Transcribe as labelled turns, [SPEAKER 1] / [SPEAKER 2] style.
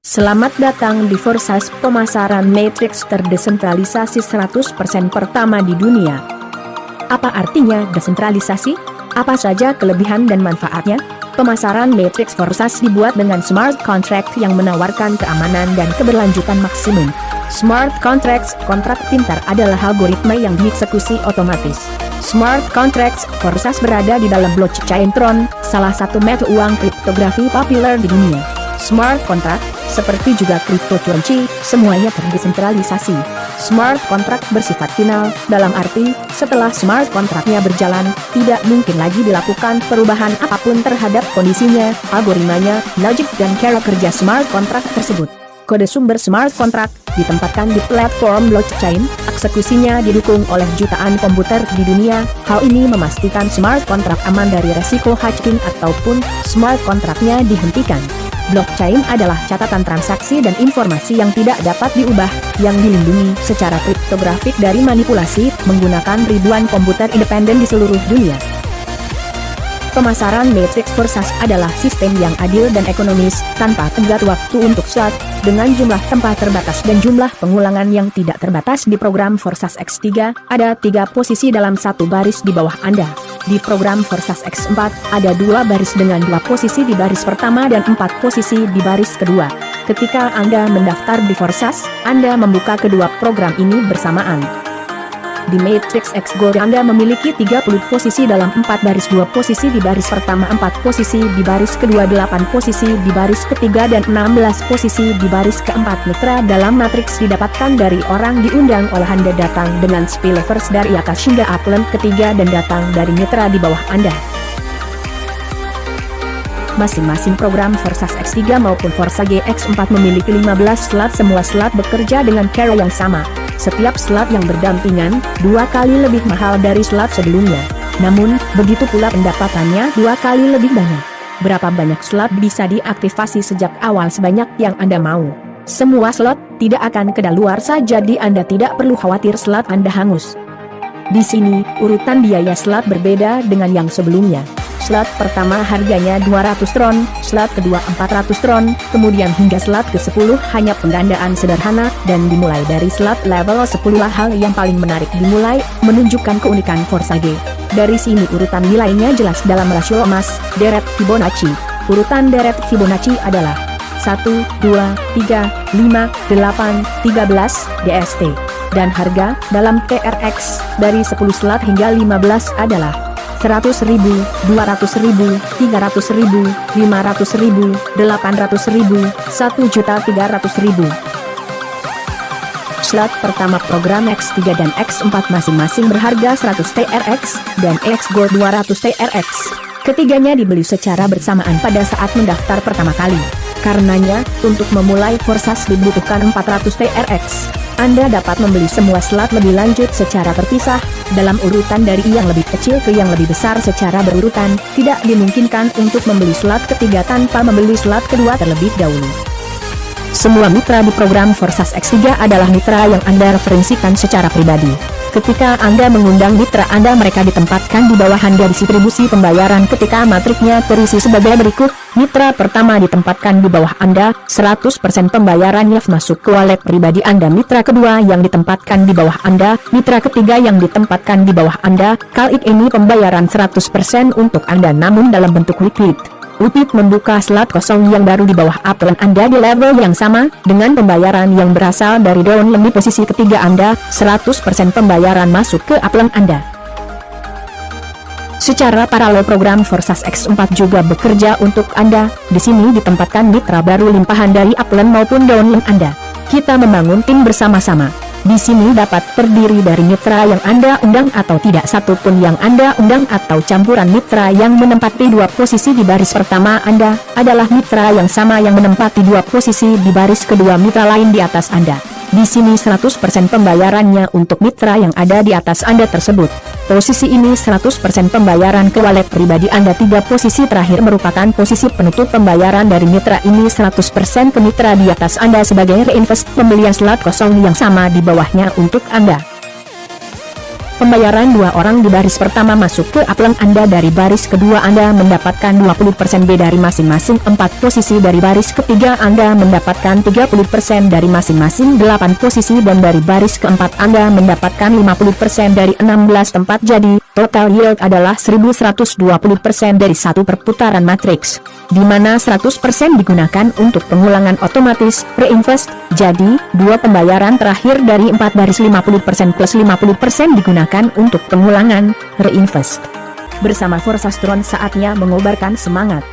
[SPEAKER 1] Selamat datang di Forsas, pemasaran matriks terdesentralisasi 100% pertama di dunia. Apa artinya desentralisasi? Apa saja kelebihan dan manfaatnya? Pemasaran matriks Forsas dibuat dengan smart contract yang menawarkan keamanan dan keberlanjutan maksimum. Smart contracts, kontrak pintar adalah algoritma yang dieksekusi otomatis. Smart contracts Forsas berada di dalam blockchain Tron, salah satu mata uang kriptografi populer di dunia. Smart contract, seperti juga cryptocurrency, semuanya terdesentralisasi. Smart contract bersifat final, dalam arti, setelah smart contractnya berjalan, tidak mungkin lagi dilakukan perubahan apapun terhadap kondisinya, algoritmanya, logic dan cara kerja smart contract tersebut. Kode sumber smart contract ditempatkan di platform blockchain, eksekusinya didukung oleh jutaan komputer di dunia. Hal ini memastikan smart contract aman dari resiko hacking ataupun smart contractnya dihentikan. Blockchain adalah catatan transaksi dan informasi yang tidak dapat diubah, yang dilindungi secara kriptografik dari manipulasi, menggunakan ribuan komputer independen di seluruh dunia. Pemasaran matriks Forsas adalah sistem yang adil dan ekonomis, tanpa tenggat waktu untuk slot, dengan jumlah tempat terbatas dan jumlah pengulangan yang tidak terbatas. Di program Forsas X3, ada 3 posisi dalam satu baris di bawah Anda. Di program Forsas X4, ada 2 baris dengan 2 posisi di baris pertama dan 4 posisi di baris kedua. Ketika Anda mendaftar di Forsas, Anda membuka kedua program ini bersamaan. Di Matrix X Gold Anda memiliki 30 posisi dalam 4 baris, 2 posisi di baris pertama, 4 posisi di baris kedua, 8 posisi di baris ketiga dan 16 posisi di baris keempat. Mitra dalam matriks didapatkan dari orang diundang oleh Anda, datang dengan spillers dari atas hingga upland ketiga dan datang dari mitra di bawah Anda. Masing-masing program Forsas X3 maupun Forsage X4 memiliki 15 slot, semua slot bekerja dengan cara yang sama. Setiap slot yang berdampingan, 2 kali lebih mahal dari slot sebelumnya. Namun, begitu pula pendapatannya 2 kali lebih banyak. Berapa banyak slot bisa diaktifasi sejak awal? Sebanyak yang Anda mau. Semua slot tidak akan kedaluarsa, jadi Anda tidak perlu khawatir slot Anda hangus. Di sini, urutan biaya slot berbeda dengan yang sebelumnya. Slot pertama harganya 200 tron, slot kedua 400 tron, kemudian hingga slot ke-10 hanya penggandaan sederhana, dan dimulai dari slot level 10. Hal yang paling menarik dimulai, menunjukkan keunikan Forsage. Dari sini urutan nilainya jelas dalam rasio emas, deret Fibonacci. Urutan deret Fibonacci adalah 1, 2, 3, 5, 8, 13, DST. Dan harga dalam TRX dari 10 slot hingga 15 adalah 100.000, 200.000, 300.000, 500.000, 800.000, 1.300.000. Slot pertama program X3 dan X4 masing-masing berharga 100 TRX, dan X Gold 200 TRX. Ketiganya dibeli secara bersamaan pada saat mendaftar pertama kali. Karenanya, untuk memulai Forsas dibutuhkan 400 TRX. Anda dapat membeli semua slot lebih lanjut secara terpisah, dalam urutan dari yang lebih kecil ke yang lebih besar secara berurutan. Tidak dimungkinkan untuk membeli slot ketiga tanpa membeli slot kedua terlebih dahulu. Semua mitra di program Forsas X3 adalah mitra yang Anda referensikan secara pribadi. Ketika Anda mengundang mitra Anda, mereka ditempatkan di bawah Anda. Distribusi pembayaran ketika matriknya terisi sebagai berikut. Mitra pertama ditempatkan di bawah Anda, 100% pembayarannya masuk ke wallet pribadi Anda. Mitra kedua yang ditempatkan di bawah Anda, mitra ketiga yang ditempatkan di bawah Anda. Kali ini pembayaran 100% untuk Anda namun dalam bentuk liquid. UPIT membuka slot kosong yang baru di bawah upland Anda di level yang sama, dengan pembayaran yang berasal dari downline. Di posisi ketiga Anda, 100% pembayaran masuk ke upland Anda. Secara paralel program Forsas X4 juga bekerja untuk Anda. Di sini ditempatkan mitra baru limpahan dari upland maupun downline Anda. Kita membangun tim bersama-sama. Di sini dapat terdiri dari mitra yang Anda undang atau tidak satupun yang Anda undang, atau campuran mitra yang menempati 2 posisi di baris pertama Anda, adalah mitra yang sama yang menempati 2 posisi di baris kedua mitra lain di atas Anda. Di sini 100% pembayarannya untuk mitra yang ada di atas Anda tersebut. Posisi ini 100% pembayaran ke wallet pribadi Anda. 3 posisi terakhir merupakan posisi penutup pembayaran dari mitra ini 100% ke mitra di atas Anda sebagai reinvest pembelian slot kosong yang sama di bawahnya untuk Anda. Pembayaran 2 orang di baris pertama masuk ke upline Anda, dari baris kedua Anda mendapatkan 20% B dari masing-masing 4 posisi, dari baris ketiga Anda mendapatkan 30% dari masing-masing 8 posisi, dan dari baris keempat Anda mendapatkan 50% dari 16 tempat. Jadi, total yield adalah 1120% dari satu perputaran matriks, di mana 100% digunakan untuk pengulangan otomatis reinvest. Jadi, dua pembayaran terakhir dari 4 baris 50% plus 50% digunakan untuk pengulangan reinvest. Bersama Forsastron, saatnya mengobarkan semangat.